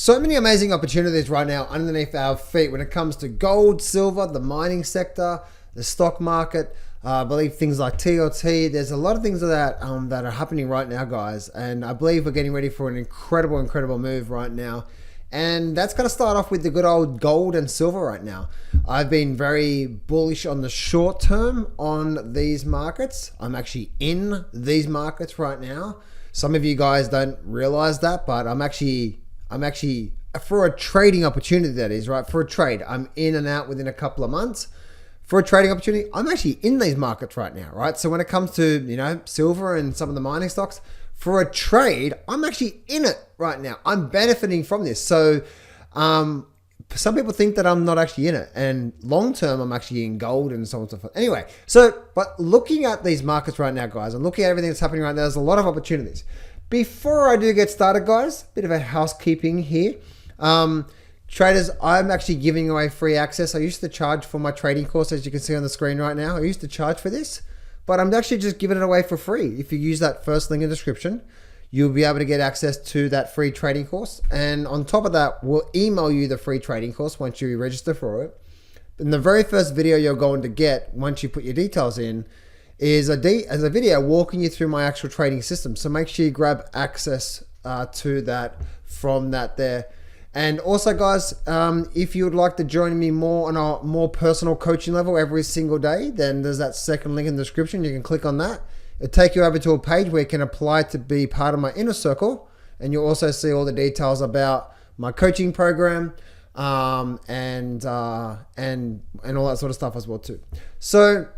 So many amazing opportunities right now underneath our feet when it comes to gold, silver, the mining sector, the stock market. I believe things like TLT. There's a lot of things that are happening right now, guys. And I believe we're getting ready for an incredible move right now. And that's going to start off with the good old gold and silver right now. I've been very bullish on the short term on these markets. I'm actually in these markets right now. Some of you guys don't realize that, but I'm actually for a trading opportunity, that is, right? For a trade, I'm in and out within a couple of months. For a trading opportunity, I'm actually in these markets right now, right? So when it comes to, silver and some of the mining stocks, for a trade, I'm actually in it right now. I'm benefiting from this. So some people think that I'm not actually in it. And long term, I'm actually in gold and so on and so forth. Anyway, but looking at these markets right now, guys, and looking at everything that's happening right now, there's a lot of opportunities. Before I do get started, guys, a bit of a housekeeping here. Traders, I'm actually giving away free access. I used to charge for my trading course, as you can see on the screen right now. I used to charge for this, but I'm actually just giving it away for free. If you use that first link in the description, you'll be able to get access to that free trading course. And on top of that, we'll email you the free trading course once you register for it. And the very first video you're going to get once you put your details in is a video walking you through my actual trading system. So make sure you grab access to that from that there. And also, guys, if you would like to join me more on a more personal coaching level every single day, then there's that second link in the description. You can click on that. It'll take you over to a page where you can apply to be part of my inner circle. And you'll also see all the details about my coaching program and all that sort of stuff as well too. So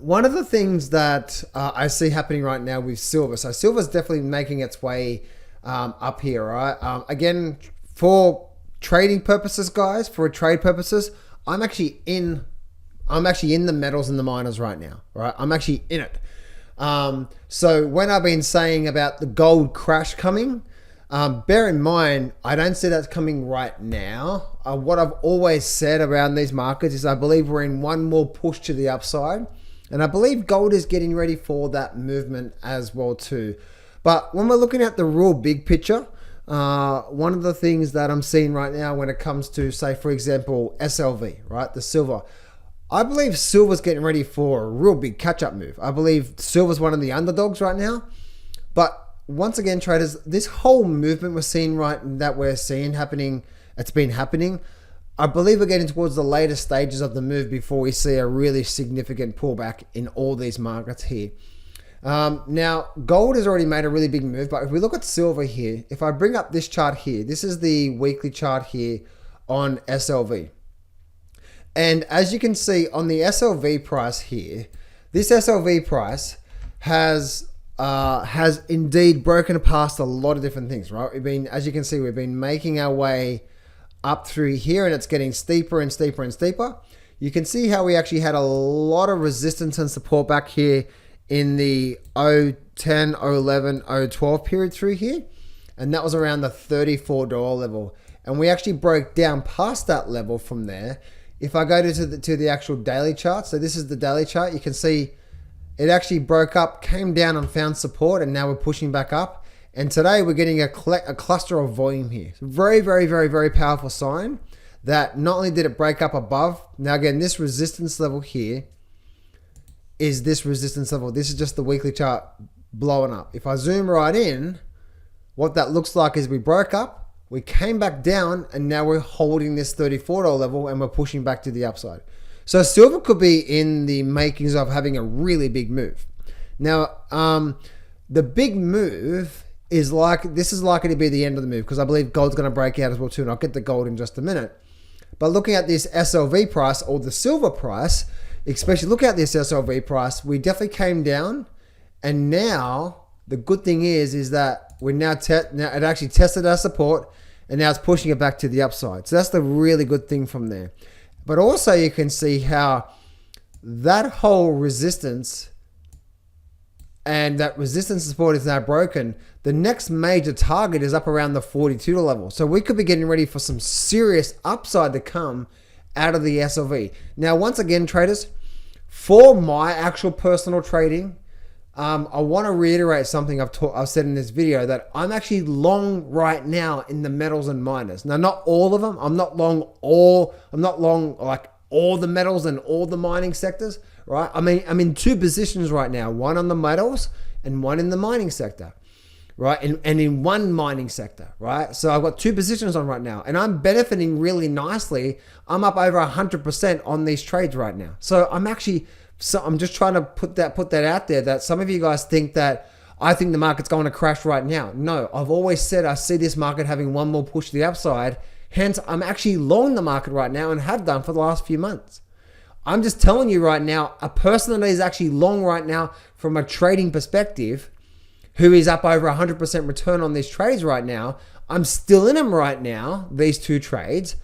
one of the things that I see happening right now with silver. So silver's definitely making its way up here, right? Again, for trading purposes, guys, for trade purposes, I'm actually in the metals and the miners right now, right? I'm actually in it. So when I've been saying about the gold crash coming, bear in mind, I don't see that coming right now. What I've always said around these markets is I believe we're in one more push to the upside. And I believe gold is getting ready for that movement as well too. But when we're looking at the real big picture, one of the things that I'm seeing right now when it comes to, say, for example, SLV, right, the silver, I believe silver's getting ready for a real big catch-up move. I believe silver's one of the underdogs right now. But once again, traders, this whole movement we're seeing happening, it's been happening. I believe we're getting towards the later stages of the move before we see a really significant pullback in all these markets here. Now, gold has already made a really big move, but if we look at silver here, if I bring up this chart here, this is the weekly chart here on SLV. And as you can see on the SLV price here, this SLV price has indeed broken past a lot of different things, right? As you can see, we've been making our way up through here, and it's getting steeper and steeper and steeper. You can see how we actually had a lot of resistance and support back here in the 010, 011, 012 period through here. And that was around the $34 level. And we actually broke down past that level from there. If I go to the actual daily chart, so this is the daily chart, you can see it actually broke up, came down and found support, and now we're pushing back up. And today we're getting a cluster of volume here. Very powerful sign that not only did it break up above, now again, this resistance level here is this resistance level. This is just the weekly chart blowing up. If I zoom right in, what that looks like is we broke up, we came back down, and now we're holding this $34 level and we're pushing back to the upside. So silver could be in the makings of having a really big move. Now, the big move is this is likely to be the end of the move because I believe gold's going to break out as well too, and I'll get the gold in just a minute. But looking at this SLV price or the silver price, especially look at this SLV price, we definitely came down, and now the good thing is that we're now it actually tested our support, and now it's pushing it back to the upside. So that's the really good thing from there. But also you can see how that whole resistance and that resistance support is now broken. The next major target is up around the $42 level. So we could be getting ready for some serious upside to come out of the SLV. Now, once again, traders, for my actual personal trading, I want to reiterate something I've said in this video, that I'm actually long right now in the metals and miners. Now, not all of them. I'm not long like all the metals and all the mining sectors, right? I mean, I'm in two positions right now, one on the metals and one in the mining sector, right? And in one mining sector, right? So I've got two positions on right now, and I'm benefiting really nicely. I'm up over 100% on these trades right now. So I'm just trying to put that out there, that some of you guys think that I think the market's going to crash right now. No, I've always said I see this market having one more push to the upside. Hence, I'm actually long the market right now and have done for the last few months. I'm just telling you right now, a person that is actually long right now from a trading perspective, who is up over 100% return on these trades right now, I'm still in them right now, these two trades.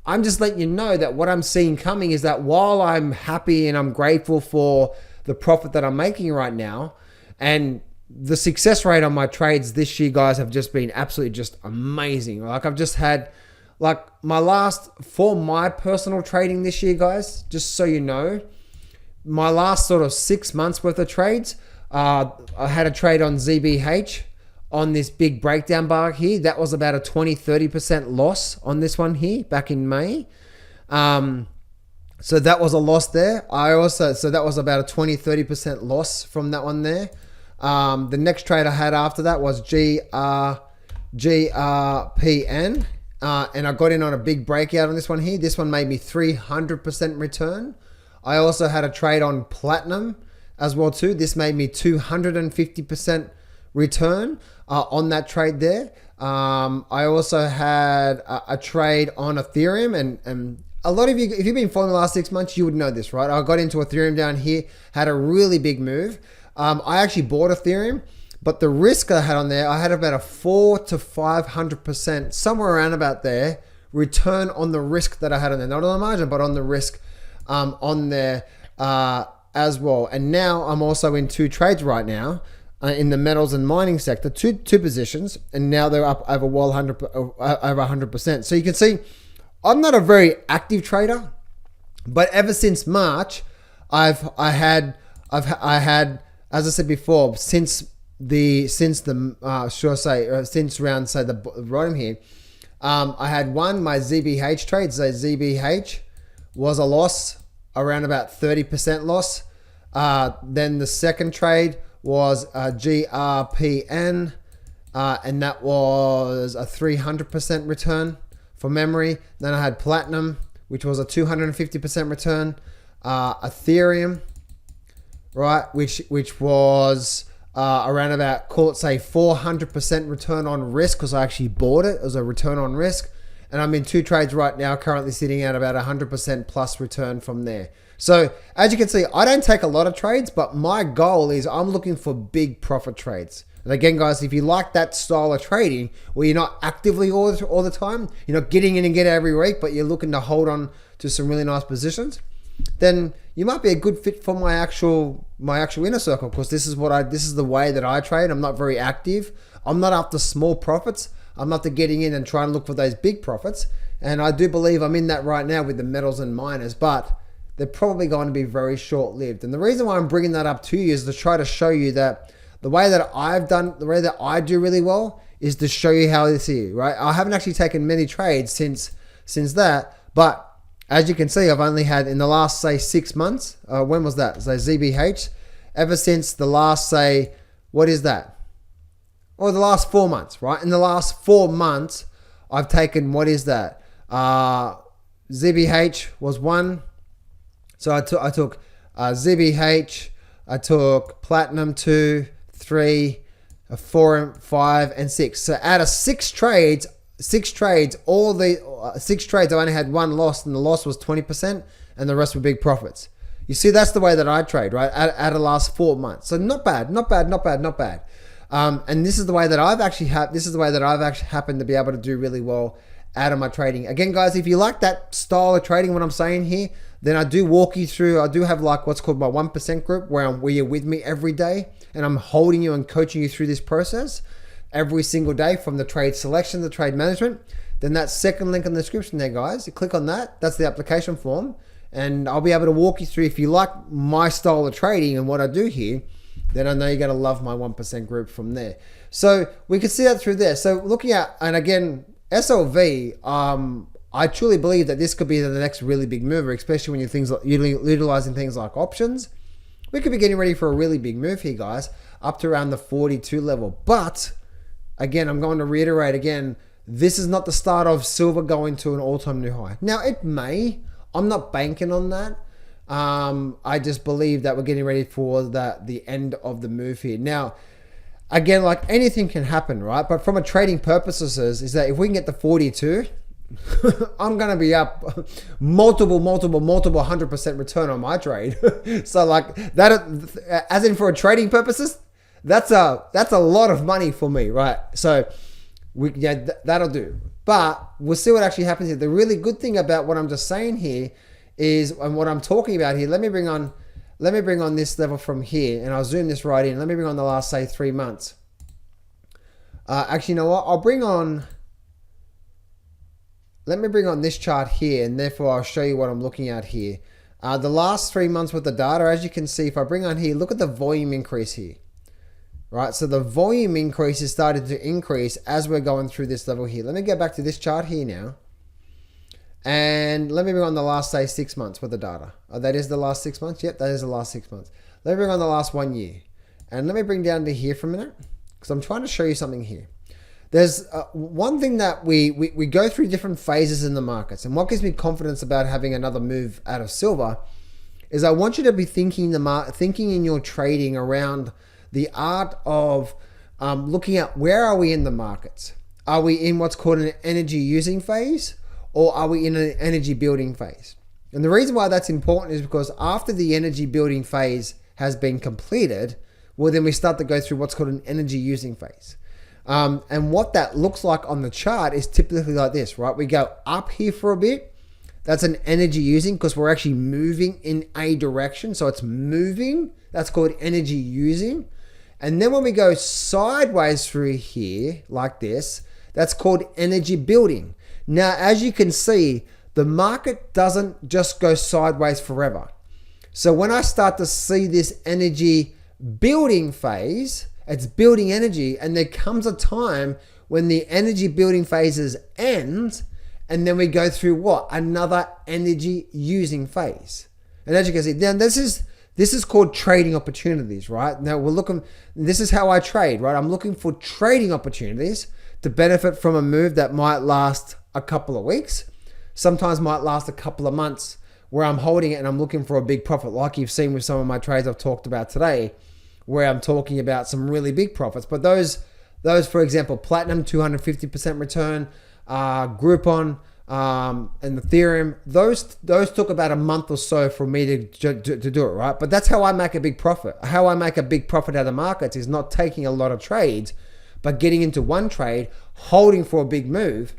I'm just letting you know that what I'm seeing coming is that while I'm happy and I'm grateful for the profit that I'm making right now, and the success rate on my trades this year, guys, have just been absolutely just amazing. Like, I've just had, like, for my personal trading this year, guys, just so you know, my last sort of 6 months worth of trades, I had a trade on ZBH on this big breakdown bar here. That was about a 20-30% loss on this one here back in May. So that was a loss there. So that was about a 20-30% loss from that one there. The next trade I had after that was GRPN. And I got in on a big breakout on this one here. This one made me 300% return. I also had a trade on platinum as well too. This made me 250% return on that trade there. I also had a trade on Ethereum, and a lot of you, if you've been following the last 6 months, you would know this, right? I got into Ethereum down here, had a really big move. I actually bought Ethereum, but the risk I had on there, I had about a 400 to 500%, somewhere around about there, return on the risk that I had on there. Not on the margin, but on the risk on there as well. And now I'm also in two trades right now in the metals and mining sector, two positions, and now they're up over 100%. So you can see I'm not a very active trader, but ever since March, I've had, as I said before, since round, say the bottom here, I had my ZBH trade. So ZBH was a loss, around about 30% loss. Then the second trade was GRPN, and that was a 300% return for memory. Then I had platinum, which was a 250% return. Ethereum, right, which was around about, call it, say, 400% return on risk, because I actually bought it as a return on risk. And I'm in two trades right now, currently sitting at about 100% plus return from there. So as you can see, I don't take a lot of trades, but my goal is I'm looking for big profit trades. And again, guys, if you like that style of trading where you're not actively all the time, you're not getting in and get every week, but you're looking to hold on to some really nice positions, then you might be a good fit for my actual inner circle, because this is the way that I trade. I'm not very active. I'm not after small profits. I'm after getting in and trying to look for those big profits. And I do believe I'm in that right now with the metals and miners, but they're probably going to be very short-lived. And the reason why I'm bringing that up to you is to try to show you that the way that I do really well is to show you how this is, right? I haven't actually taken many trades since that, but as you can see, I've only had in the last, say, 6 months. When was that? So ZBH, ever since the last, say, what is that? Or the last 4 months, right? In the last 4 months, I've taken, what is that? ZBH was 1. So I took ZBH, I took platinum 2, 3, 4, 5, and 6. So out of 6 trades, all the 6 trades, I only had 1 loss, and the loss was 20%, and the rest were big profits. You see, that's the way that I trade, right? Out of the last 4 months. So not bad. And this is the way that I've actually happened to be able to do really well out of my trading. Again, guys, if you like that style of trading, what I'm saying here, then I do walk you through. I do have like what's called my 1% group, where you're with me every day, and I'm holding you and coaching you through this process every single day, from the trade selection, the trade management. Then that second link in the description there, guys, you click on that. That's the application form, and I'll be able to walk you through. If you like my style of trading and what I do here, then I know you're going to love my 1% group from there. So we can see that through there. So looking at, and again, SLV, I truly believe that this could be the next really big mover, especially when you're utilizing things like options. We could be getting ready for a really big move here, guys, up to around the 42 level. But again, I'm going to reiterate again, this is not the start of silver going to an all-time new high. Now, it may. I'm not banking on that. I just believe that we're getting ready for the end of the move here. Now, again, like anything can happen, right? But from a trading purposes is that if we can get the 42, I'm going to be up multiple 100% return on my trade. So like that, as in for a trading purposes, that's a lot of money for me, right? So that'll do. But we'll see what actually happens here. The really good thing about what I'm just saying here is, and what I'm talking about here, let me bring on this level from here, and I'll zoom this right in. Let me bring on the last, say, 3 months. Actually, you know what? Let me bring on this chart here, and therefore I'll show you what I'm looking at here. The last 3 months with the data, as you can see, if I bring on here, look at the volume increase here. Right, so the volume increase is starting to increase as we're going through this level here. Let me get back to this chart here now. And let me bring on the last, say, 6 months with the data. Oh, that is the last 6 months? Yep, that is the last 6 months. Let me bring on the last 1 year. And let me bring down to here for a minute, because I'm trying to show you something here. There's one thing that we go through different phases in the markets. And what gives me confidence about having another move out of silver is I want you to be thinking in your trading around the art of looking at where are we in the markets. Are we in what's called an energy using phase, or are we in an energy building phase? And the reason why that's important is because after the energy building phase has been completed, well, then we start to go through what's called an energy using phase. And what that looks like on the chart is typically like this, right? We go up here for a bit. That's an energy using, because we're actually moving in a direction. So it's moving. That's called energy using. And then when we go sideways through here like this, that's called energy building. Now, as you can see, the market doesn't just go sideways forever. So when I start to see this energy building phase, it's building energy, and there comes a time when the energy building phases end, and then we go through what? Another energy using phase. And as you can see, then this is called trading opportunities, right? Now this is how I trade, right? I'm looking for trading opportunities to benefit from a move that might last a couple of weeks, sometimes might last a couple of months, where I'm holding it and I'm looking for a big profit, like you've seen with some of my trades I've talked about today, where I'm talking about some really big profits. But those, for example, Platinum, 250% return, Groupon, and Ethereum, those took about a month or so for me to do it, right? But that's how I make a big profit. How I make a big profit out of markets is not taking a lot of trades, but getting into one trade, holding for a big move.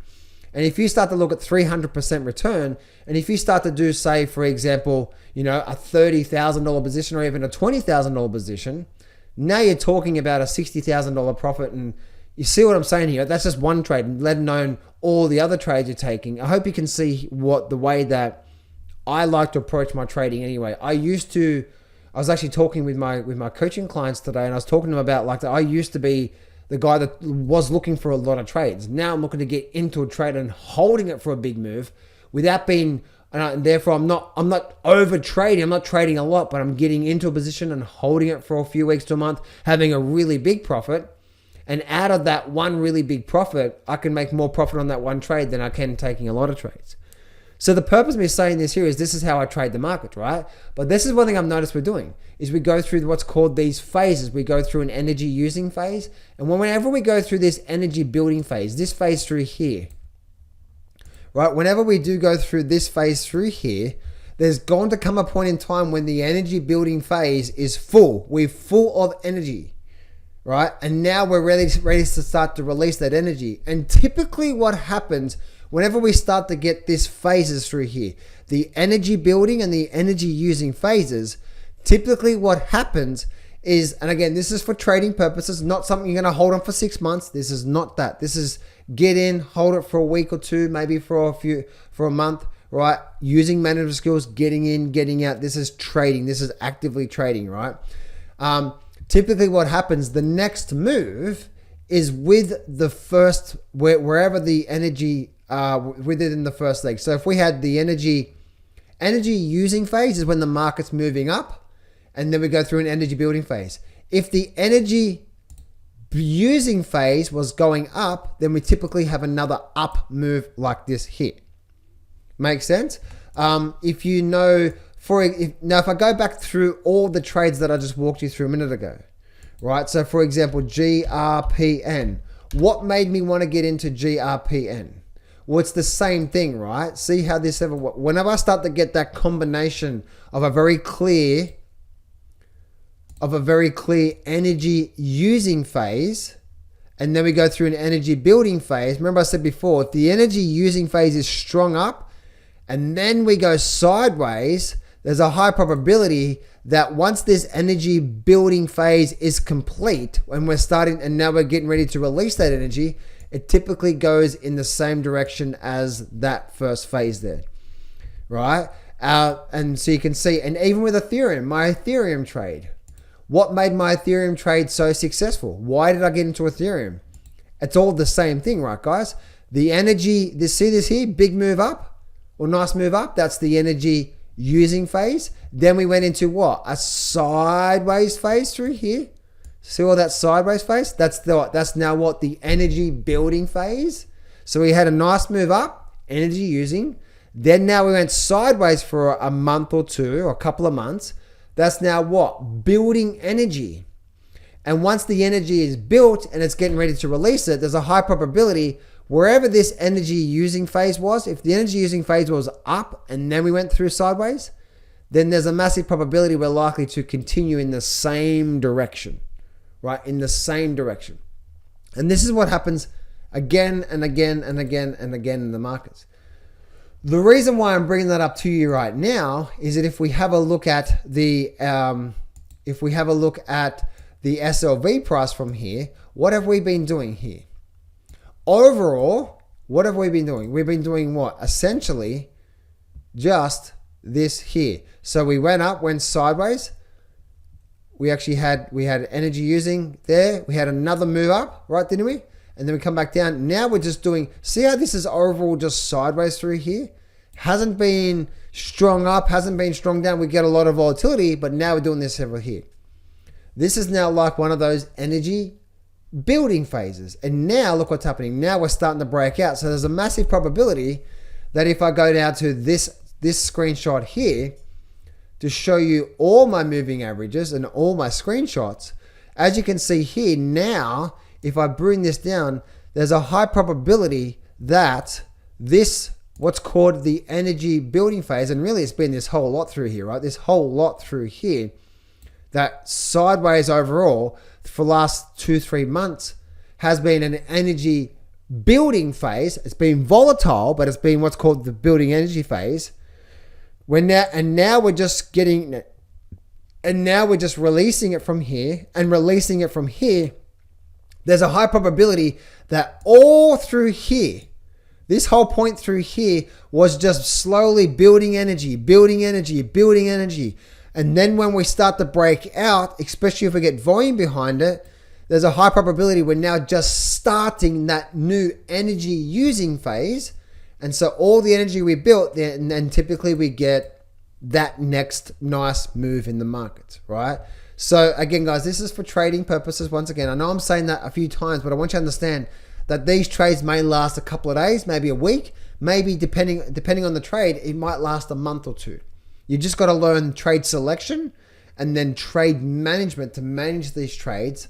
And if you start to look at 300% return, and if you start to do, say, for example, a $30,000 position or even a $20,000 position, now you're talking about a $60,000 profit. And you see what I'm saying here? That's just one trade, let alone all the other trades you're taking. I hope you can see the way that I like to approach my trading anyway. I was actually talking with my coaching clients today, and I was talking to them about like that. I used to be the guy that was looking for a lot of trades. Now I'm looking to get into a trade and holding it for a big move without being, and therefore I'm not over trading. I'm not trading a lot, but I'm getting into a position and holding it for a few weeks to a month, having a really big profit. And out of that one really big profit, I can make more profit on that one trade than I can taking a lot of trades. So the purpose of me saying this here is this is how I trade the market, right? But this is one thing I've noticed we're doing, is we go through what's called these phases. We go through an energy using phase. And whenever we go through this energy building phase, this phase through here, right? Whenever we do go through this phase through here, there's going to come a point in time when the energy building phase is full. We're full of energy, right? And now we're ready to start to release that energy. And typically what happens whenever we start to get these phases through here, the energy building and the energy using phases, typically what happens is, and again, this is for trading purposes, not something you're going to hold on for 6 months. This is not that. This is get in, hold it for a week or two, maybe for a month, right? Using management skills, getting in, getting out. This is trading. This is actively trading, right? typically what happens, the next move is with the first, wherever the energy, within the first leg. So if we had the energy using phase is when the market's moving up, and then we go through an energy building phase. If the energy using phase was going up, then we typically have another up move like this here. Make sense? If you know, if I go back through all the trades that I just walked you through a minute ago, right? So for example, GRPN. What made me want to get into GRPN? Well, it's the same thing, right? See how this ever, whenever I start to get that combination of a very clear energy using phase, and then we go through an energy building phase. Remember I said before, if the energy using phase is strong up and then we go sideways, there's a high probability that once this energy building phase is complete, when we're starting and now we're getting ready to release that energy, it typically goes in the same direction as that first phase there, right? And so you can see, and even with Ethereum, my Ethereum trade, what made my Ethereum trade so successful? Why did I get into Ethereum? It's all the same thing, right, guys? The energy, see this here, big move up or nice move up, that's the energy using phase. Then we went into what? A sideways phase through here. See all that sideways phase? That's now what? The energy building phase. So we had a nice move up, energy using. Then now we went sideways for a month or two, or a couple of months. That's now what? Building energy. And once the energy is built and it's getting ready to release it, there's a high probability wherever this energy using phase was, if the energy using phase was up and then we went through sideways, then there's a massive probability we're likely to continue in the same direction, right? In the same direction. And this is what happens again and again and again and again in the markets. The reason why I'm bringing that up to you right now is that if we have a look at the SLV price from here, what have we been doing here? Overall, what have we been doing? We've been doing what? Essentially, just this here. So we went up, went sideways. We had energy using there. We had another move up, right, didn't we? And then we come back down. Now we're just doing, see how this is overall just sideways through here? Hasn't been strong up, hasn't been strong down. We get a lot of volatility, but now we're doing this over here. This is now like one of those energy building phases. And now look what's happening. Now we're starting to break out. So there's a massive probability that if I go down to this screenshot here to show you all my moving averages and all my screenshots, as you can see here now, if I bring this down, there's a high probability that this, what's called the energy building phase, and really it's been this whole lot through here, right? This whole lot through here, that sideways overall for the last 2-3 months has been an energy building phase. It's been volatile, but it's been what's called the building energy phase. Now we're just releasing it from here and releasing it from here. There's a high probability that all through here, this whole point through here was just slowly building energy. And then when we start to break out, especially if we get volume behind it, there's a high probability we're now just starting that new energy using phase. And so all the energy we built, then typically we get that next nice move in the market, right? So again, guys, this is for trading purposes. Once again, I know I'm saying that a few times, but I want you to understand that these trades may last a couple of days, maybe a week, maybe depending on the trade, it might last a month or two. You just got to learn trade selection and then trade management to manage these trades.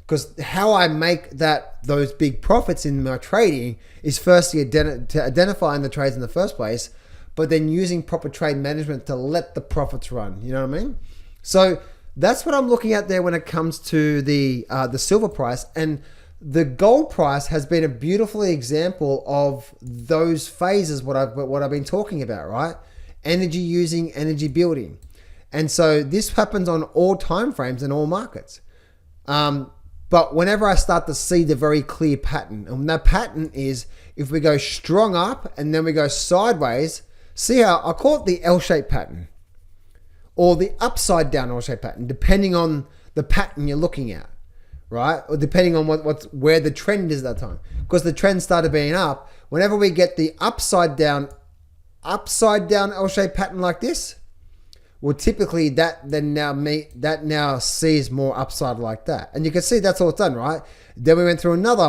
Because how I make those big profits in my trading is firstly identifying the trades in the first place, but then using proper trade management to let the profits run. You know what I mean? So that's what I'm looking at there when it comes to the silver price. And the gold price has been a beautiful example of those phases, what I've been talking about, right? Energy using, energy building. And so this happens on all time frames and all markets. But whenever I start to see the very clear pattern, and that pattern is if we go strong up and then we go sideways, see how I call it the L-shaped pattern or the upside down L-shaped pattern, depending on the pattern you're looking at, right? Or depending on where the trend is at that time. Because the trend started being up. Whenever we get the upside down L-shaped pattern like this, well, typically that now sees more upside like that. And you can see that's all it's done, right? Then we went through another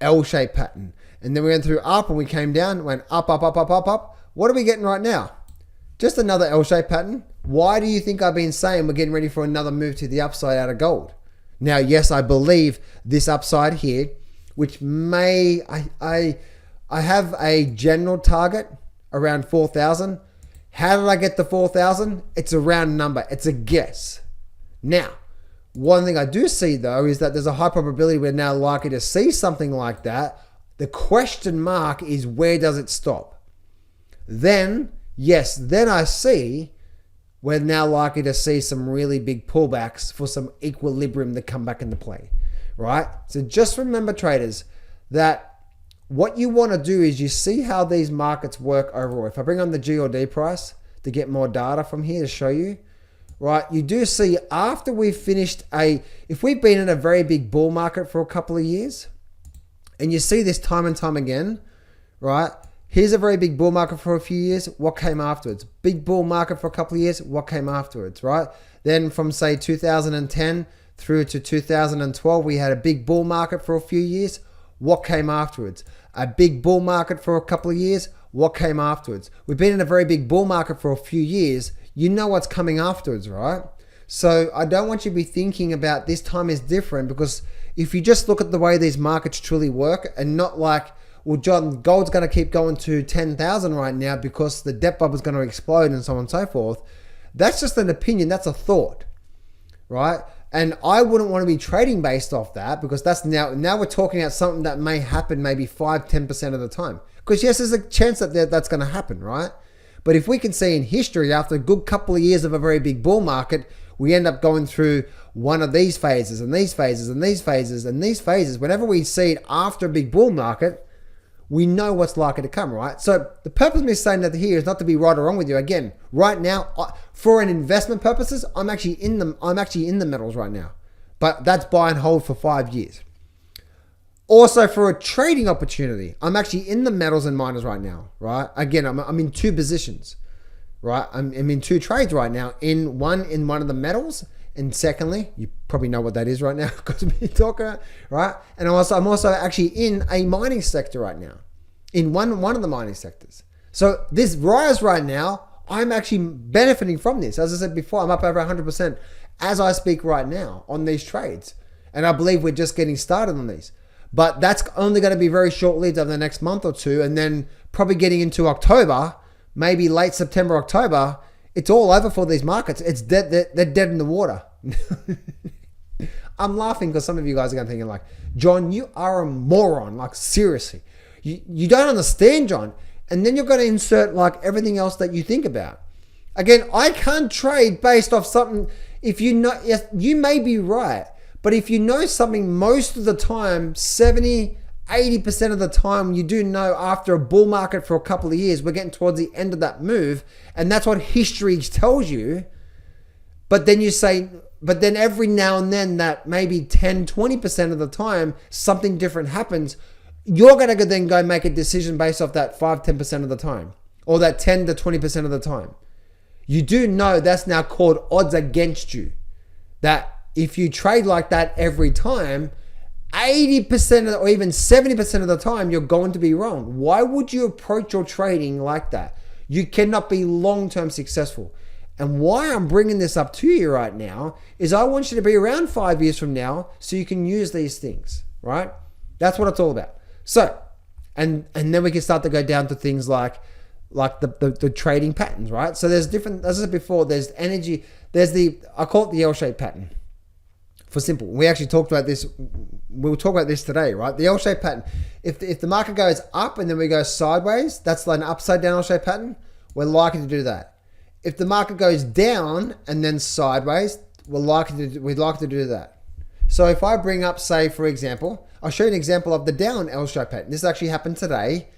L-shaped pattern. And then we went through up and we came down, went up, up, up, up, up, up. What are we getting right now? Just another L-shaped pattern. Why do you think I've been saying we're getting ready for another move to the upside out of gold? Now, yes, I believe this upside here, which I have a general target around 4,000. How did I get to 4,000? It's a round number. It's a guess. Now, one thing I do see though is that there's a high probability we're now likely to see something like that. The question mark is, where does it stop? Then I see we're now likely to see some really big pullbacks for some equilibrium to come back into play, right? So just remember, traders, that what you want to do is you see how these markets work overall. If I bring on the G or D price to get more data from here to show you, right, you do see after we've finished if we've been in a very big bull market for a couple of years, and you see this time and time again, right? Here's a very big bull market for a few years. What came afterwards? Big bull market for a couple of years. What came afterwards, right? Then from say 2010 through to 2012, we had a big bull market for a few years. What came afterwards? A big bull market for a couple of years. What came afterwards? We've been in a very big bull market for a few years. You know what's coming afterwards, right? So I don't want you to be thinking about this time is different, because if you just look at the way these markets truly work and not like, well, John, gold's going to keep going to 10,000 right now because the debt bubble is going to explode and so on and so forth. That's just an opinion. That's a thought, right? And I wouldn't want to be trading based off that, because that's now we're talking about something that may happen maybe 5-10% of the time. Because yes, there's a chance that that's going to happen, right? But if we can see in history, after a good couple of years of a very big bull market, we end up going through one of these phases and these phases and these phases and these phases. Whenever we see it after a big bull market, we know what's likely to come, right? So the purpose of me saying that here is not to be right or wrong with you. Again, right now, for an investment purposes, I'm actually in the metals right now, but that's buy and hold for 5 years. Also, for a trading opportunity, I'm actually in the metals and miners right now, right? Again, I'm in two positions, right? I'm in two trades right now. In one of the metals, and secondly, you probably know what that is right now because we're talking, right? And I'm also actually in a mining sector right now, in one of the mining sectors. So this rise right now, I'm actually benefiting from this. As I said before, I'm up over 100% as I speak right now on these trades. And I believe we're just getting started on these. But that's only going to be very short-lived over the next month or two. And then probably getting into October, maybe late September, October, it's all over for these markets. It's dead. They're dead in the water. I'm laughing because some of you guys are going to thinking like, John, you are a moron. Like, seriously. You don't understand, John. And then you're going to insert like everything else that you think about. Again, I can't trade based off something. If you know, yes, you may be right. But if you know something most of the time, 70, 80% of the time, you do know after a bull market for a couple of years, we're getting towards the end of that move. And that's what history tells you. But then you say, but then every now and then that maybe 10, 20% of the time, something different happens. You're going to then go make a decision based off that 5-10% of the time, or that 10 to 20% of the time. You do know that's now called odds against you. That if you trade like that every time, 80% or even 70% of the time, you're going to be wrong. Why would you approach your trading like that? You cannot be long-term successful. And why I'm bringing this up to you right now is I want you to be around 5 years from now so you can use these things, right? That's what it's all about. So, and then we can start to go down to things like the trading patterns, right? So there's different, as I said before, there's energy, I call it the L-shaped pattern. For simple, we actually talked about this. We'll talk about this today, right? The L-shaped pattern. If the market goes up and then we go sideways, that's like an upside down L-shaped pattern. We're likely to do that. If the market goes down and then sideways, we'd likely to do that. So if I bring up, say, for example, I'll show you an example of the down L-shaped pattern. This actually happened today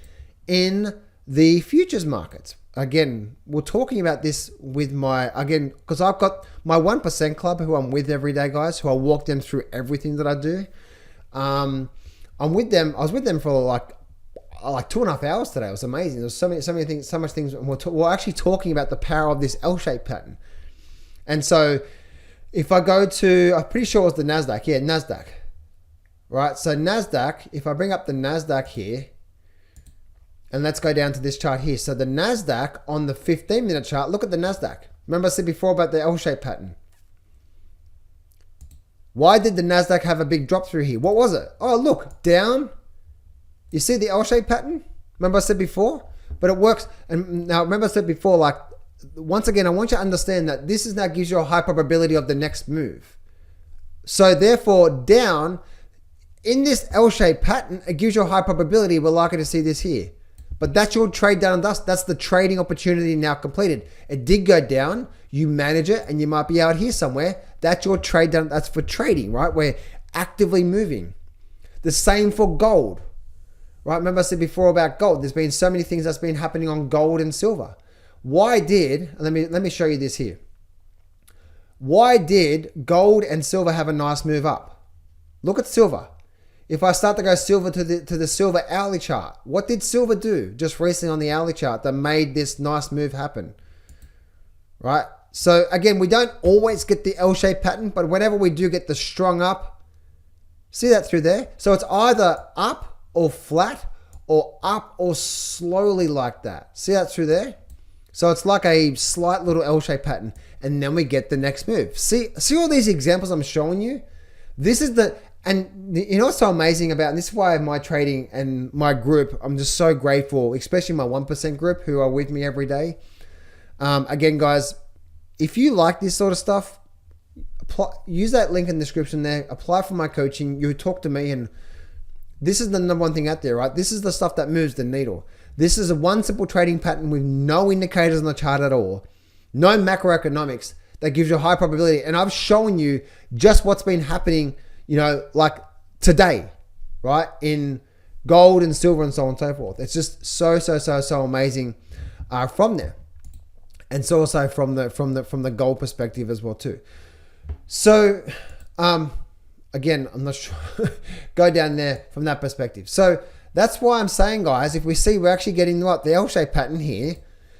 in the futures markets. again, we're talking about this with because I've got my 1% club who I'm with every day, guys, who I walk them through everything that I do. I'm with them. I was with them for like 2.5 hours today. It was amazing. There's so many things, so much things. And we're actually talking about the power of this L-shaped pattern. And so if I go to, I'm pretty sure it was the NASDAQ. Yeah, NASDAQ. Right. So NASDAQ, if I bring up the NASDAQ here, and let's go down to this chart here. So the NASDAQ on the 15-minute chart, look at the NASDAQ. Remember I said before about the L-shaped pattern. Why did the NASDAQ have a big drop through here? What was it? Oh, look, down. You see the L-shaped pattern? Remember I said before? But it works. And now remember I said before, like, once again, I want you to understand that this is now gives you a high probability of the next move. So therefore, down, in this L-shaped pattern, it gives you a high probability we're likely to see this here. But that's your trade done and dust. That's the trading opportunity now completed. It did go down. You manage it and you might be out here somewhere. That's your trade done. That's for trading, right? We're actively moving. The same for gold, right? Remember I said before about gold. There's been so many things that's been happening on gold and silver. Let me show you this here. Why did gold and silver have a nice move up? Look at silver. If I start to go silver to the silver hourly chart, what did silver do just recently on the hourly chart that made this nice move happen? Right? So again, we don't always get the L-shaped pattern, but whenever we do get the strong up, see that through there? So it's either up or flat or up or slowly like that. See that through there? So it's like a slight little L-shaped pattern, and then we get the next move. See all these examples I'm showing you? This is and you know what's so amazing about, and this is why my trading and my group, I'm just so grateful, especially my 1% group who are with me every day. Again, guys, if you like this sort of stuff, use that link in the description there, apply for my coaching, you talk to me, and this is the number one thing out there, right? This is the stuff that moves the needle. This is a one simple trading pattern with no indicators on the chart at all, no macroeconomics that gives you a high probability. And I've shown you just what's been happening, like today, right? In gold and silver and so on and so forth. It's just so amazing from there. And so also from the gold perspective as well too. So again, I'm not sure. Go down there from that perspective. So that's why I'm saying, guys, if we see we're actually getting the L-shaped pattern here.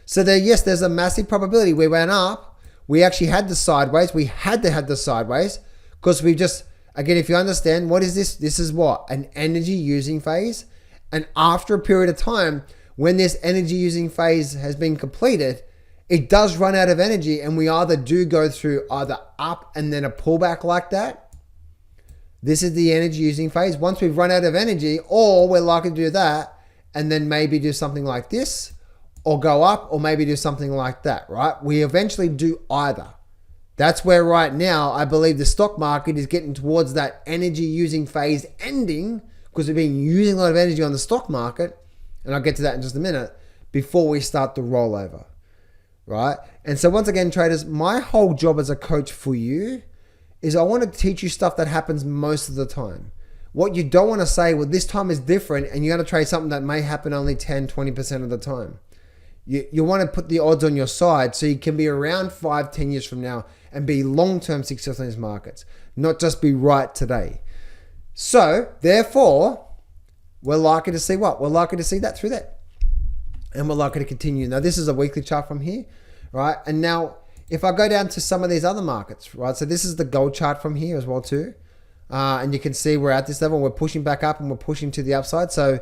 So there's a massive probability we went up. We actually had the sideways. We had to have the sideways because we just, again, if you understand, what is this? This is what? An energy using phase. And after a period of time, when this energy using phase has been completed, it does run out of energy, and we either do go through either up and then a pullback like that. This is the energy using phase. Once we've run out of energy, or we're likely to do that and then maybe do something like this, or go up, or maybe do something like that, right? We eventually do either. That's where right now, I believe the stock market is getting towards that energy using phase ending, because we've been using a lot of energy on the stock market, and I'll get to that in just a minute, before we start the rollover, right? And so once again, traders, my whole job as a coach for you is I want to teach you stuff that happens most of the time. What you don't want to say, well, this time is different, and you're going to trade something that may happen only 10, 20% of the time. You want to put the odds on your side so you can be around 5, 10 years from now and be long-term successful in these markets, not just be right today. So therefore, we're likely to see what? We're likely to see that through that. And we're likely to continue. Now, this is a weekly chart from here, right? And now, if I go down to some of these other markets, right? So this is the gold chart from here as well too. And you can see we're at this level. We're pushing back up and we're pushing to the upside. So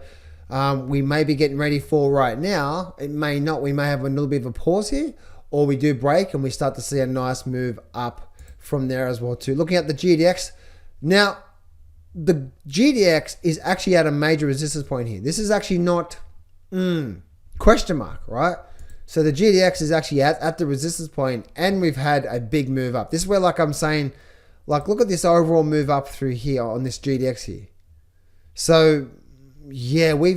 we may be getting ready for right now. It may not. We may have a little bit of a pause here, or we do break and we start to see a nice move up from there as well too. Looking at the GDX. Now, the GDX is actually at a major resistance point here. This is actually not question mark, right? So the GDX is actually at the resistance point, and we've had a big move up. This is where, like I'm saying, like look at this overall move up through here on this GDX here. So yeah, we're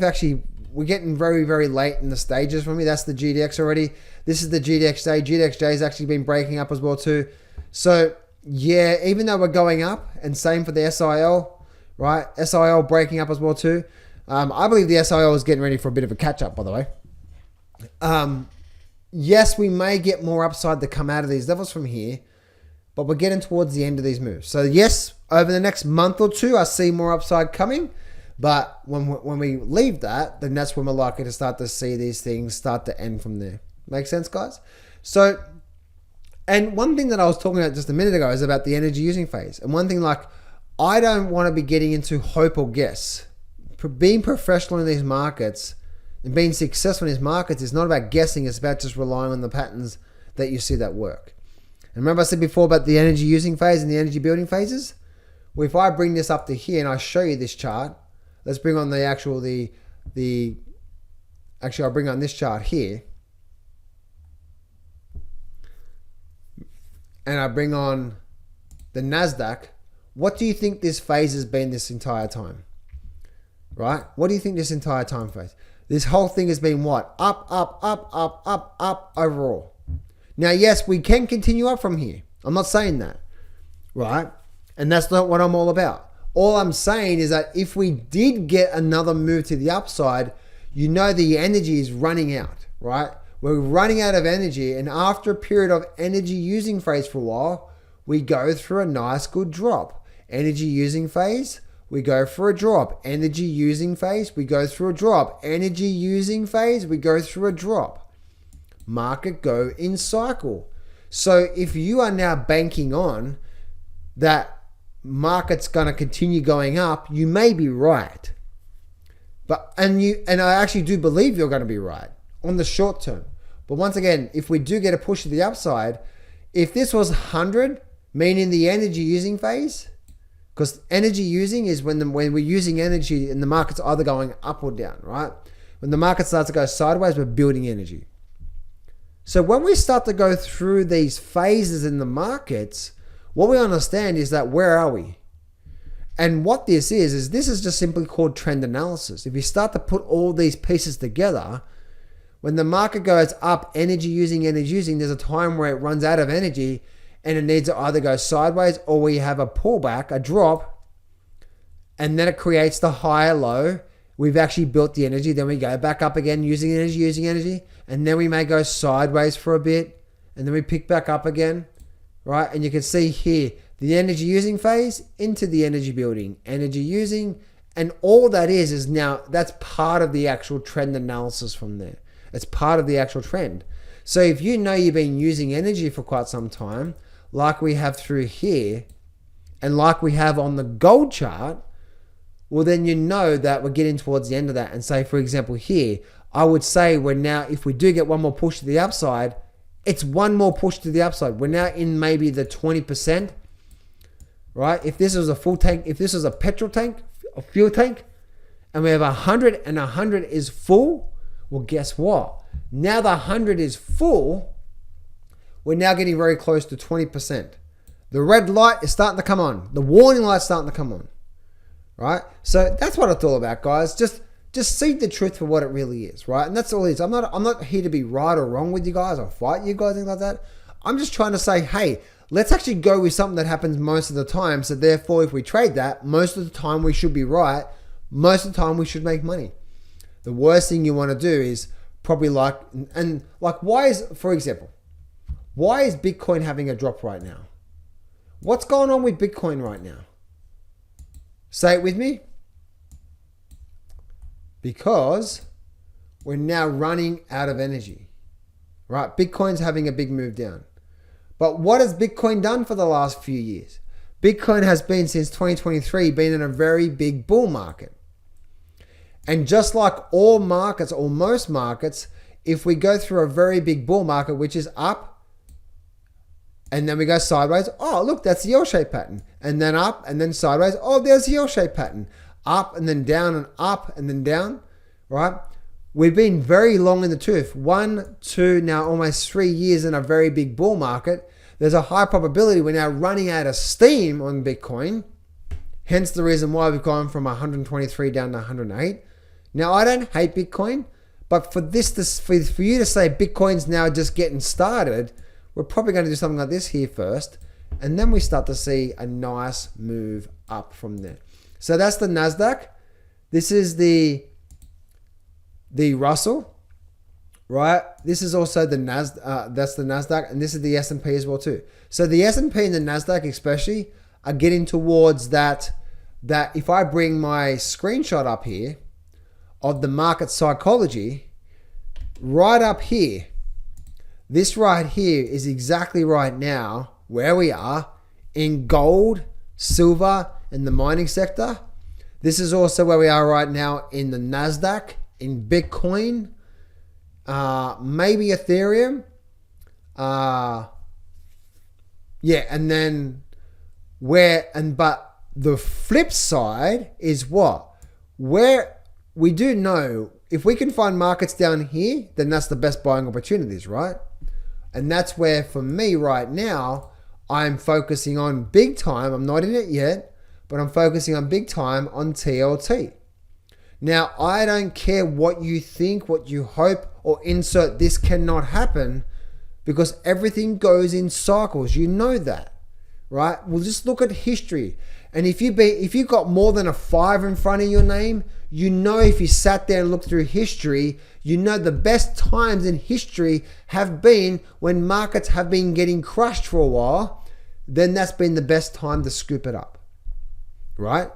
getting very, very late in the stages for me. That's the GDX already. This is the GDXJ. GDXJ has actually been breaking up as well too. So yeah, even though we're going up, and same for the SIL, right? SIL breaking up as well too. I believe the SIL is getting ready for a bit of a catch up, by the way. yes, we may get more upside to come out of these levels from here, but we're getting towards the end of these moves. So yes, over the next month or two, I see more upside coming. But when we leave that, then that's when we're likely to start to see these things start to end from there. Make sense, guys? So, and one thing that I was talking about just a minute ago is about the energy using phase. And one thing, like, I don't want to be getting into hope or guess. Being professional in these markets and being successful in these markets is not about guessing. It's about just relying on the patterns that you see that work. And remember I said before about the energy using phase and the energy building phases? Well, if I bring this up to here and I show you this chart, let's bring on actually I'll bring on this chart here. And I bring on the NASDAQ. What do you think this phase has been this entire time? Right? What do you think this entire time phase? This whole thing has been what? Up, up, up, up, up, up overall. Now, yes, we can continue up from here. I'm not saying that. Right? And that's not what I'm all about. All I'm saying is that if we did get another move to the upside, you know the energy is running out, right? We're running out of energy, and after a period of energy using phase for a while, we go through a nice good drop. Energy using phase, we go for a drop. Energy using phase, we go through a drop. Energy using phase, we go through a drop. Market go in cycle. So if you are now banking on that market's going to continue going up, you may be right. And I actually do believe you're going to be right on the short term. But once again, if we do get a push to the upside, if this was 100, meaning the energy using phase, because energy using is when we're using energy and the market's either going up or down, right? When the market starts to go sideways, we're building energy. So when we start to go through these phases in the markets, what we understand is that where are we? And what this is this is just simply called trend analysis. If you start to put all these pieces together, when the market goes up, energy using, there's a time where it runs out of energy and it needs to either go sideways or we have a pullback, a drop, and then it creates the higher low. We've actually built the energy. Then we go back up again using energy, and then we may go sideways for a bit, and then we pick back up again. Right, and you can see here the energy using phase into the energy building, energy using, and all that is now that's part of the actual trend analysis from there. It's part of the actual trend. So if you know you've been using energy for quite some time, like we have through here, and like we have on the gold chart, well then you know that we're getting towards the end of that. And say, for example, here, I would say we're now, if we do get one more push to the upside, it's one more push to the upside. We're now in maybe the 20%, right? If this was a full tank, if this was a petrol tank, a fuel tank, and we have 100 and 100 is full, well, guess what? Now the 100 is full, we're now getting very close to 20%. The red light is starting to come on. The warning light's starting to come on, right? So that's what it's all about, guys. Just see the truth for what it really is, right? And that's all it is. I'm not here to be right or wrong with you guys or fight you guys, things like that. I'm just trying to say, hey, let's actually go with something that happens most of the time. So therefore, if we trade that, most of the time we should be right. Most of the time we should make money. The worst thing you want to do is probably why is, for example, why is Bitcoin having a drop right now? What's going on with Bitcoin right now? Say it with me. Because we're now running out of energy, right? Bitcoin's having a big move down. But what has Bitcoin done for the last few years? Bitcoin has been, since 2023, been in a very big bull market. And just like all markets, or most markets, if we go through a very big bull market, which is up, and then we go sideways, oh, look, that's the L-shaped pattern. And then up, and then sideways, oh, there's the L-shaped pattern. Up and then down and up and then down, right? We've been very long in the tooth. 1, 2, now almost 3 years in a very big bull market. There's a high probability we're now running out of steam on Bitcoin. Hence the reason why we've gone from 123 down to 108. Now, I don't hate Bitcoin, but for you to say Bitcoin's now just getting started, we're probably going to do something like this here first, and then we start to see a nice move up from there. So that's the NASDAQ. This is the Russell. right? This is also the Nasdaq. That's the Nasdaq, and this is the S&P as well too. So the S&P and the Nasdaq especially are getting towards that. That if I bring my screenshot up here of the market psychology, right up here, this right here is exactly right now where we are in gold, silver, and the mining sector. This is also where we are right now in the Nasdaq, in Bitcoin, maybe Ethereum. And then but the flip side is what? Where we do know if we can find markets down here, then that's the best buying opportunities, right? And that's where for me right now, I'm focusing on big time. I'm not in it yet, but I'm focusing on big time on TLT. Now, I don't care what you think, what you hope, or insert this cannot happen, because everything goes in cycles. You know that, right? We'll just look at history. And if you got more than a 5 in front of your name, you know, if you sat there and looked through history, you know the best times in history have been when markets have been getting crushed for a while. Then that's been the best time to scoop it up, right?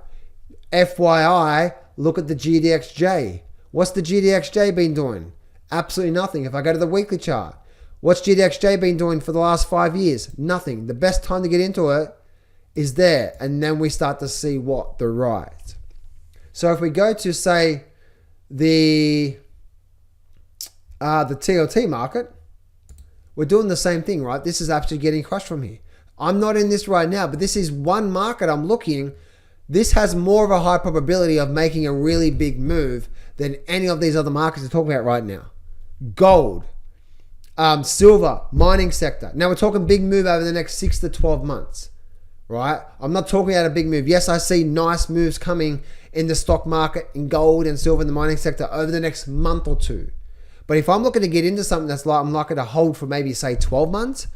FYI, look at the GDXJ. What's the GDXJ been doing? Absolutely nothing. If I go to the weekly chart, what's GDXJ been doing for the last 5 years? Nothing. The best time to get into it is there, and then we start to see what the rise. So if we go to say the TLT market, we're doing the same thing, right? This is actually getting crushed from here. I'm not in this right now, but this is one market I'm looking. This has more of a high probability of making a really big move than any of these other markets we're talking about right now. Gold, silver, mining sector. Now we're talking big move over the next 6 to 12 months, right? I'm not talking about a big move. Yes, I see nice moves coming in the stock market, in gold and silver, in the mining sector over the next month or two. But if I'm looking to get into something that's like I'm likely to hold for maybe say 12 months,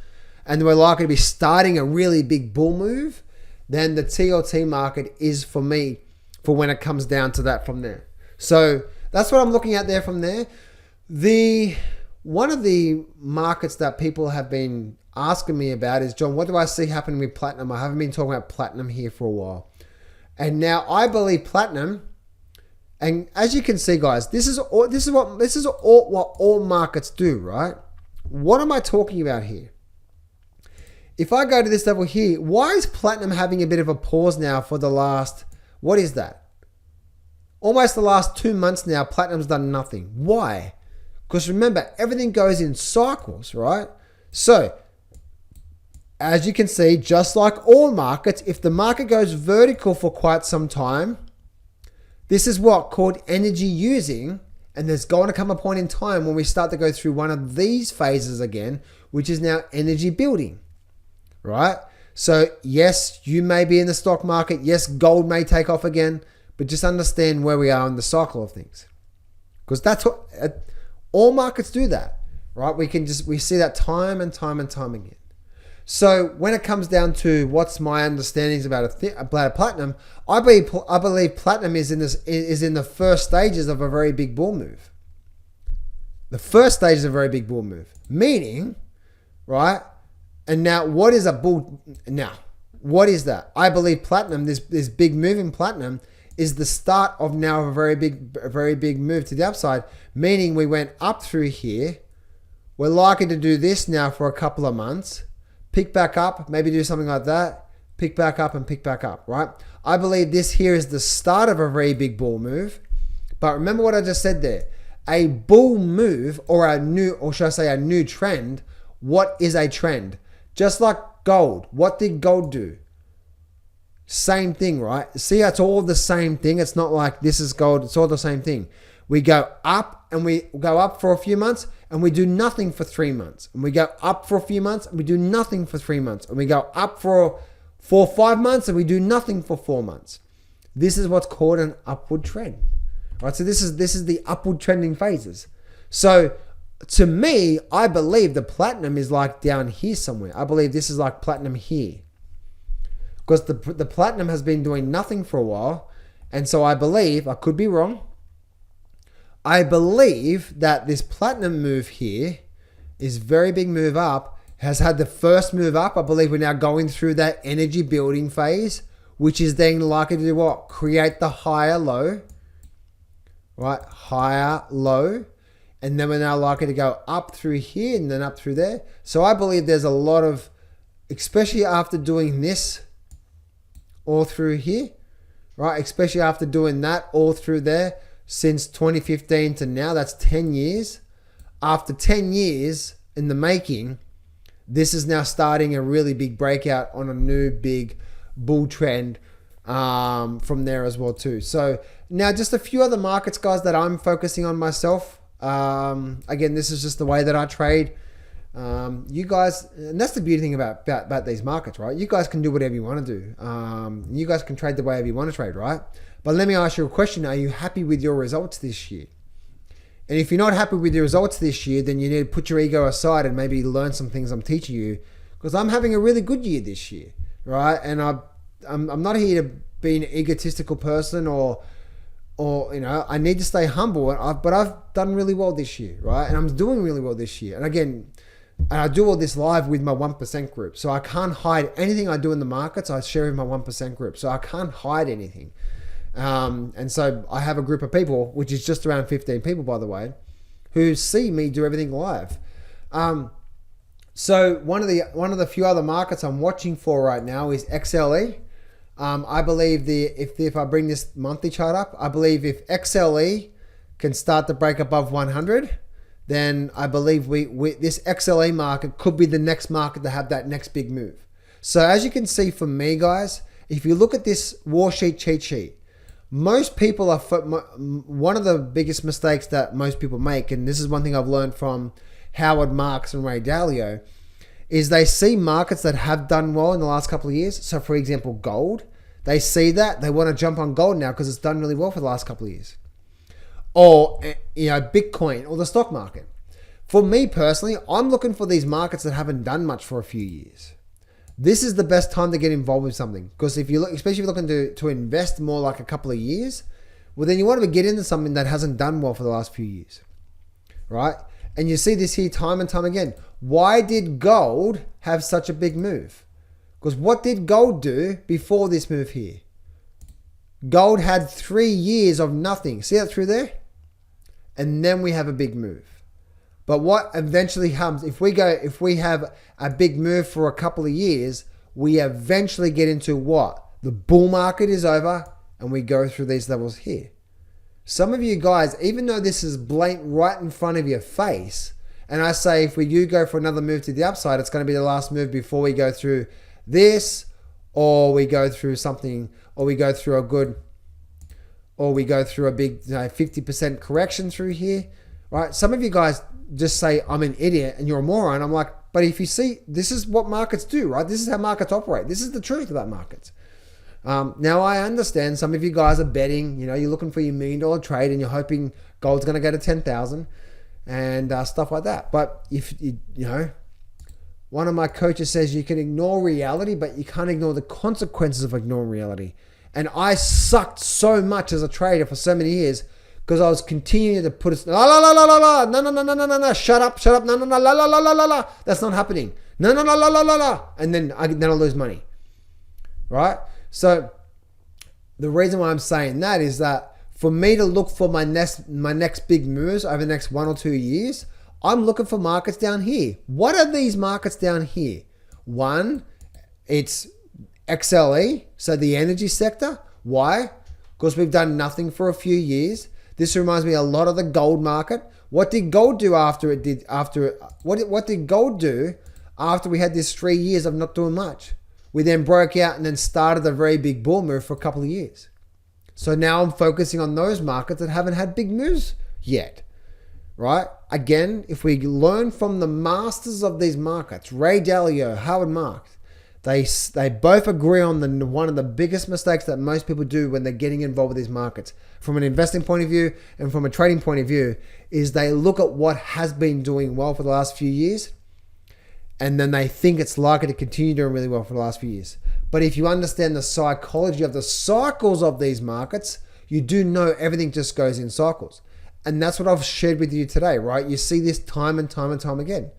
and we're likely to be starting a really big bull move, then the TLT market is for me for when it comes down to that from there. So that's what I'm looking at there from there. One of the markets that people have been asking me about is, John, what do I see happening with platinum? I haven't been talking about platinum here for a while. And now I believe platinum, and as you can see, guys, this is what all markets do, right? What am I talking about here? If I go to this level here, why is platinum having a bit of a pause now for the last, what is that? Almost the last 2 months now, platinum's done nothing. Why? Because remember, everything goes in cycles, right? So, as you can see, just like all markets, if the market goes vertical for quite some time, this is what called energy using, and there's going to come a point in time when we start to go through one of these phases again, which is now energy building, right? So yes, you may be in the stock market. Yes, gold may take off again, but just understand where we are in the cycle of things, because that's what all markets do that, right? We see that time and time and time again. So when it comes down to what's my understandings about platinum, I believe platinum is in the first stages of a very big bull move. The first stage is a very big bull move, meaning, right? And now, what is a bull? Now, what is that? I believe platinum, this big move in platinum, is the start of now a very big move to the upside. Meaning, we went up through here. We're likely to do this now for a couple of months. Pick back up, maybe do something like that. Pick back up and pick back up, right? I believe this here is the start of a very big bull move. But remember what I just said there. A bull move or a new trend. What is a trend? Just like gold. What did gold do? Same thing, right? See, it's all the same thing. It's not like this is gold. It's all the same thing. We go up and we go up for a few months and we do nothing for 3 months. And we go up for a few months and we do nothing for 3 months. And we go up for 4 or 5 months and we do nothing for 4 months. This is what's called an upward trend. Right? So this is the upward trending phases. So to me, I believe the platinum is like down here somewhere. I believe this is like platinum here. Because the platinum has been doing nothing for a while. And so I believe, I could be wrong, I believe that this platinum move here is very big move up, has had the first move up. I believe we're now going through that energy building phase, which is then likely to do what? Create the higher low, right? Higher low. And then we're now likely to go up through here and then up through there. So I believe there's a lot of, especially after doing this all through here, right? Especially after doing that all through there since 2015 to now, that's 10 years. After 10 years in the making, this is now starting a really big breakout on a new big bull trend from there as well too. So now just a few other markets, guys, that I'm focusing on myself. Again, this is just the way that I trade. You guys, and that's the beauty thing about these markets, right? You guys can do whatever you want to do. You guys can trade the way you want to trade, right? But let me ask you a question. Are you happy with your results this year? And if you're not happy with your results this year, then you need to put your ego aside and maybe learn some things I'm teaching you, because I'm having a really good year this year, right? And I'm not here to be an egotistical person or I need to stay humble. But I've done really well this year, right? And I'm doing really well this year. And again, I do all this live with my 1% group, so I can't hide anything I do in the markets. I share with my 1% group, so I can't hide anything. And so I have a group of people, which is just around 15 people, by the way, who see me do everything live. So one of the few other markets I'm watching for right now is XLE. I believe if I bring this monthly chart up, I believe if XLE can start to break above 100, then I believe this XLE market could be the next market to have that next big move. So as you can see from me, guys, if you look at this war sheet cheat sheet, most people are, one of the biggest mistakes that most people make, and this is one thing I've learned from Howard Marks and Ray Dalio, is they see markets that have done well in the last couple of years. So for example, gold, they see that, they want to jump on gold now because it's done really well for the last couple of years. Or, Bitcoin or the stock market. For me personally, I'm looking for these markets that haven't done much for a few years. This is the best time to get involved with something, because if you look, especially if you're looking to invest more like a couple of years, well, then you want to get into something that hasn't done well for the last few years, right? And you see this here time and time again. Why did gold have such a big move? Because what did gold do before this move here? Gold had 3 years of nothing. See that through there? And then we have a big move. But what eventually comes, if we have a big move for a couple of years, we eventually get into what? The bull market is over and we go through these levels here. Some of you guys, even though this is blatant right in front of your face, and I say if we do go for another move to the upside, it's going to be the last move before we go through this, or we go through something, or we go through a big 50% correction through here, right? Some of you guys just say, I'm an idiot and you're a moron. I'm like, but if you see, this is what markets do, right? This is how markets operate. This is the truth about markets. Now I understand some of you guys are betting, you're looking for your $1 million trade and you're hoping gold's going to go to 10,000 and stuff like that. But if one of my coaches says you can ignore reality, but you can't ignore the consequences of ignoring reality. And I sucked so much as a trader for so many years because I was continuing to put it, no, shut up, no, la, that's not happening. No, la. And then I lose money, right? So the reason why I'm saying that is that for me to look for my next big moves over the next 1 or 2 years, I'm looking for markets down here. What are these markets down here? One, it's XLE, so the energy sector. Why? Because we've done nothing for a few years. This reminds me a lot of the gold market. What did gold do what did gold do after we had this 3 years of not doing much? We then broke out and then started a very big bull move for a couple of years. So now I'm focusing on those markets that haven't had big moves yet, right? Again, if we learn from the masters of these markets, Ray Dalio, Howard Marks, they both agree on one of the biggest mistakes that most people do when they're getting involved with these markets, from an investing point of view and from a trading point of view, is they look at what has been doing well for the last few years, and then they think it's likely to continue doing really well for the last few years. But if you understand the psychology of the cycles of these markets, you do know everything just goes in cycles. And that's what I've shared with you today, right? You see this time and time and time again.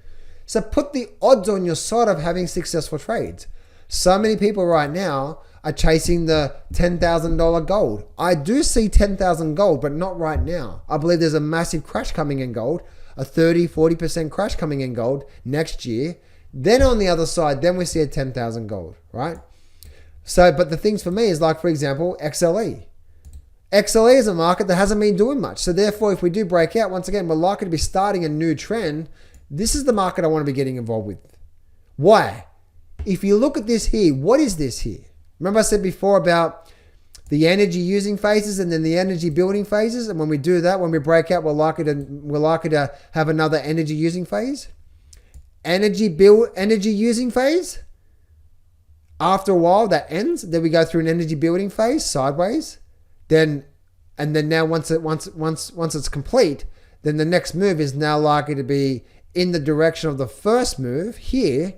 So put the odds on your side of having successful trades. So many people right now are chasing the $10,000 gold. I do see 10,000 gold, but not right now. I believe there's a massive crash coming in gold, a 30-40% crash coming in gold next year. Then on the other side, then we see a 10,000 gold, right? So, but the things for me is like, for example, XLE. XLE is a market that hasn't been doing much. So therefore, if we do break out, once again, we're likely to be starting a new trend. This is the market I want to be getting involved with. Why? If you look at this here, what is this here? Remember I said before about the energy using phases and then the energy building phases? And when we do that, when we break out, we're likely to have another energy using phase. Energy using phase. After a while, that ends. Then we go through an energy building phase sideways. And then now once it's complete, then the next move is now likely to be in the direction of the first move here,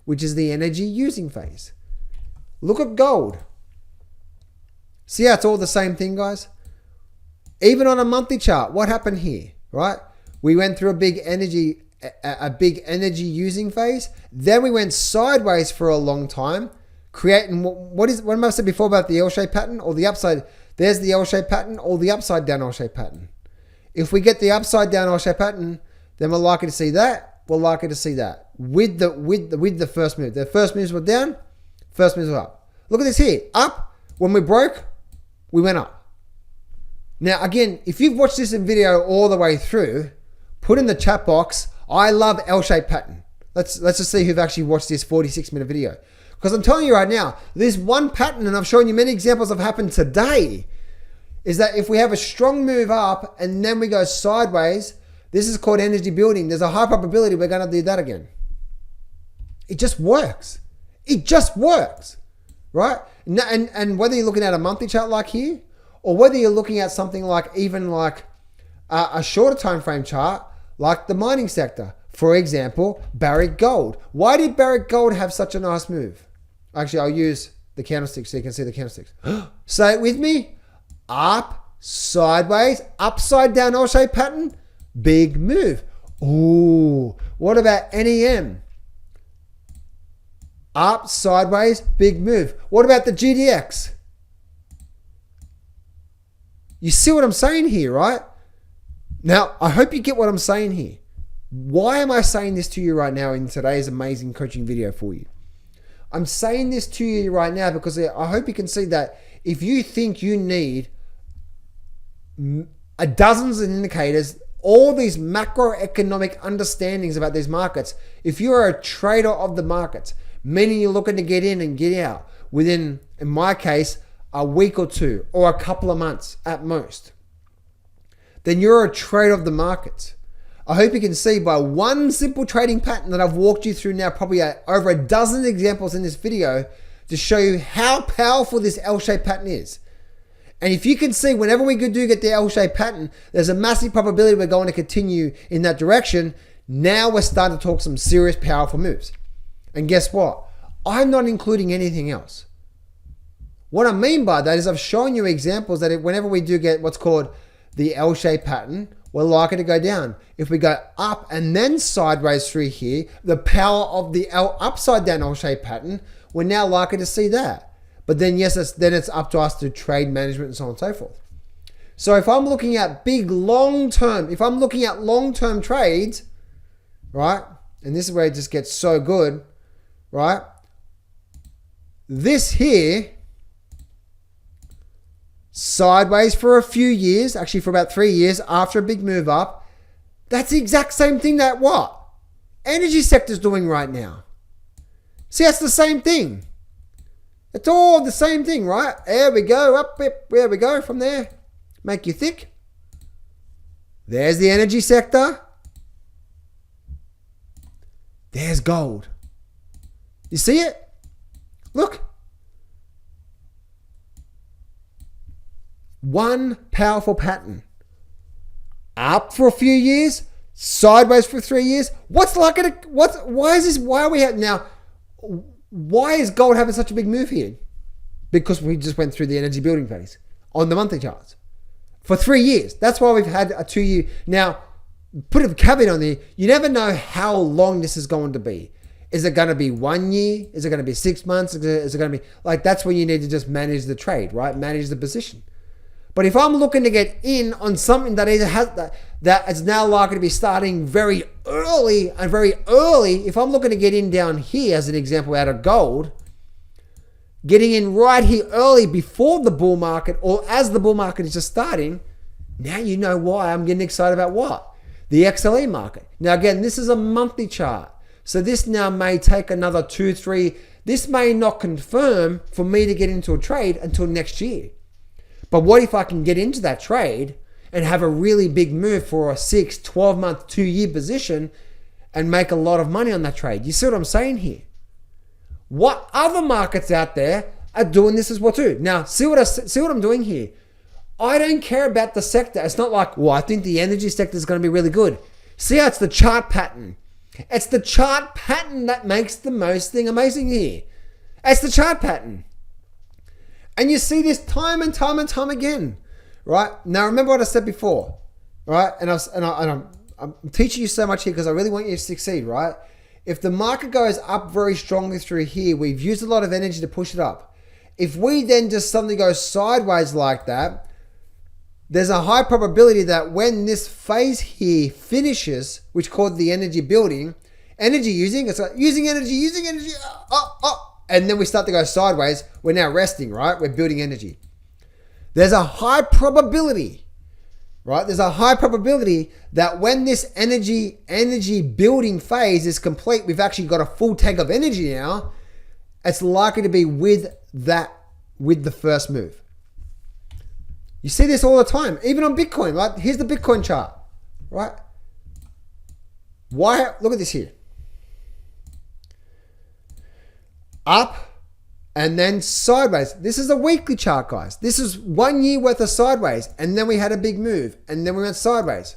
which is the energy using phase. Look at gold. See how it's all the same thing, guys? Even on a monthly chart, what happened here, right? We went through a big energy using phase. Then we went sideways for a long time, creating what I said before about the L-shaped pattern or the upside. There's the L-shaped pattern or the upside down L-shaped pattern. If we get the upside down L-shaped pattern, then we're likely to see that. We're likely to see that with the first move. The first moves were down, first moves were up. Look at this here. Up. When we broke, we went up. Now, again, if you've watched this in video all the way through, put in the chat box, I love L-shaped pattern. Let's just see who've actually watched this 46-minute video. Because I'm telling you right now, this one pattern, and I've shown you many examples have happened today, is that if we have a strong move up and then we go sideways, this is called energy building. There's a high probability we're going to do that again. It just works. It just works, right? And whether you're looking at a monthly chart like here, or whether you're looking at something like even like a shorter time frame chart, like the mining sector, for example, Barrick Gold. Why did Barrick Gold have such a nice move? Actually, I'll use the candlesticks so you can see the candlesticks. Say it with me. Up, sideways, upside down L-shaped pattern, big move. Ooh, what about NEM? Up, sideways, big move. What about the GDX? You see what I'm saying here, right? Now, I hope you get what I'm saying here. Why am I saying this to you right now in today's amazing coaching video for you? I'm saying this to you right now because I hope you can see that if you think you need dozens of indicators, all these macroeconomic understandings about these markets, if you are a trader of the markets, meaning you're looking to get in and get out within, in my case, a week or two or a couple of months at most, then you're a trader of the markets. I hope you can see by one simple trading pattern that I've walked you through now, probably over a dozen examples in this video to show you how powerful this L-shaped pattern is. And if you can see, whenever we do get the L-shaped pattern, there's a massive probability we're going to continue in that direction. Now we're starting to talk some serious powerful moves. And guess what? I'm not including anything else. What I mean by that is I've shown you examples that whenever we do get what's called the L-shaped pattern, we're likely to go down. If we go up and then sideways through here, the power of the upside down L-shaped pattern, we're now likely to see that. But then yes, it's up to us to trade management and so on and so forth. So if I'm looking at big long-term, if I'm looking at long-term trades, right? And this is where it just gets so good, right? This here, sideways for a few years, actually for about 3 years after a big move up, that's the exact same thing that what? Energy sector's doing right now. See, that's the same thing. It's all the same thing, right? There we go, up, there we go, from there. Make you thick. There's the energy sector. There's gold. You see it? Look. One powerful pattern. Up for a few years, sideways for 3 years. Why are we now? Why is gold having such a big move here? Because we just went through the energy building phase on the monthly charts. for 3 years. That's why we've had a 2 year. Now, put a caveat on there. You never know how long this is going to be. Is it going to be 1 year? Is it going to be 6 months? Is it going to be like, that's when you need to just manage the trade, right? Manage the position. But if I'm looking to get in on something that either has that is now likely to be starting very early, if I'm looking to get in down here as an example out of gold, getting in right here early before the bull market or as the bull market is just starting, now you know why I'm getting excited about what? The XLE market. Now again, this is a monthly chart. So this now may take another 2, 3. This may not confirm for me to get into a trade until next year. But what if I can get into that trade and have a really big move for a 6, 12 month, 2 year position and make a lot of money on that trade? You see what I'm saying here? What other markets out there are doing this as well too? Now, see what I'm doing here. I don't care about the sector. It's not like, well, I think the energy sector is going to be really good. See how it's the chart pattern. It's the chart pattern that makes the most thing amazing here. It's the chart pattern. And you see this time and time and time again, right? Now, remember what I said before, right? And I'm teaching you so much here because I really want you to succeed, right? If the market goes up very strongly through here, we've used a lot of energy to push it up. If we then just suddenly go sideways like that, there's a high probability that when this phase here finishes, which called the energy building, energy using, it's like using energy, and then we start to go sideways, we're now resting, right? We're building energy. There's a high probability, right? There's a high probability that when this energy building phase is complete, we've actually got a full tank of energy now, it's likely to be with the first move. You see this all the time, even on Bitcoin, right? Here's the Bitcoin chart, right? Why? Look at this here. Up and then sideways. This is a weekly chart, guys. This is 1 year worth of sideways. And then we had a big move and then we went sideways.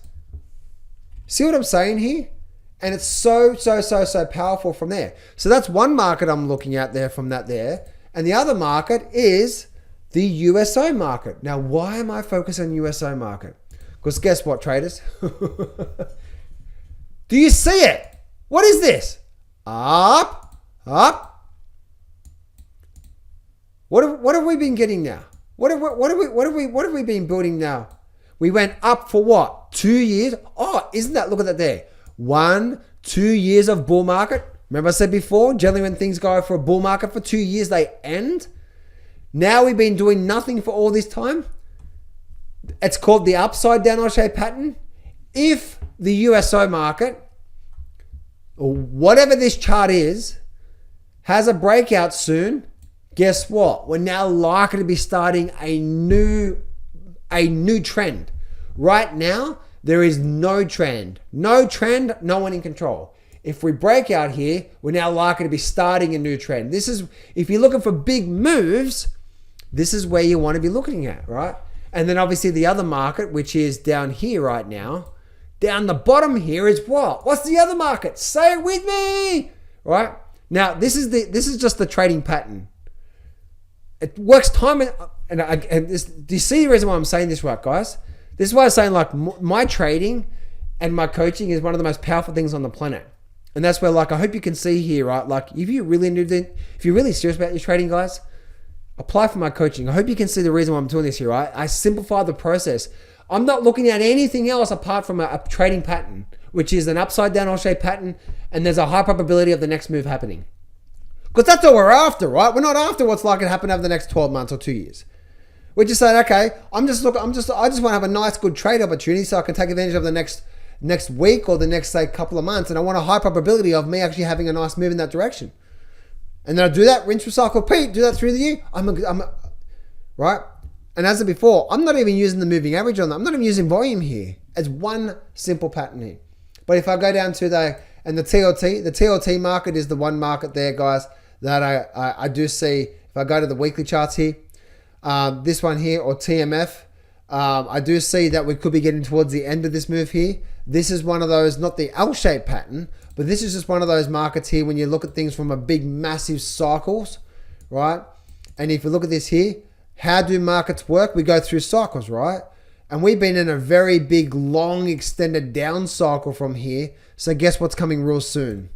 See what I'm saying here? And it's so powerful from there. So that's one market I'm looking at there from that there. And the other market is the USO market. Now, why am I focused on USO market? Because guess what, traders? Do you see it? What is this? Up. What have we been getting now? What have we been building now? We went up for what? 2 years? Oh, isn't that, look at that there. 1, 2 years of bull market. Remember I said before, generally when things go for a bull market for 2 years, they end. Now we've been doing nothing for all this time. It's called the upside down L-shaped pattern. If the USO market, or whatever this chart is, has a breakout soon, guess what? We're now likely to be starting a new trend. Right now, there is no trend. No trend, no one in control. If we break out here, we're now likely to be starting a new trend. This is, if you're looking for big moves, this is where you want to be looking at, right? And then obviously the other market, which is down here right now, down the bottom here is what? What's the other market? Say it with me, right? Now, this is just the trading pattern. It works time and this, do you see the reason why I'm saying this, right, guys? This is why I'm saying, like, my trading and my coaching is one of the most powerful things on the planet. And that's where, like, I hope you can see here, right? Like, if you're really serious about your trading, guys, apply for my coaching. I hope you can see the reason why I'm doing this here, right? I simplify the process. I'm not looking at anything else apart from a trading pattern, which is an upside down L-shaped pattern, and there's a high probability of the next move happening. Because that's all we're after, right? We're not after what's likely to happen over the next 12 months or 2 years. We're just saying, okay, I just want to have a nice, good trade opportunity so I can take advantage of the next week or the next, say, couple of months, and I want a high probability of me actually having a nice move in that direction. And then I do that, rinse, recycle, repeat, do that through the year. Right? And as I said before, I'm not even using the moving average on that. I'm not even using volume here. It's one simple pattern here. But if I go down to the TLT market is the one market there, guys, that I do see. If I go to the weekly charts here, this one here, or TMF, I do see that we could be getting towards the end of this move here. This is one of those, not the L-shaped pattern, but this is just one of those markets here when you look at things from a big, massive cycles, right? And if you look at this here, how do markets work? We go through cycles, right? And we've been in a very big, long, extended down cycle from here. So guess what's coming real soon?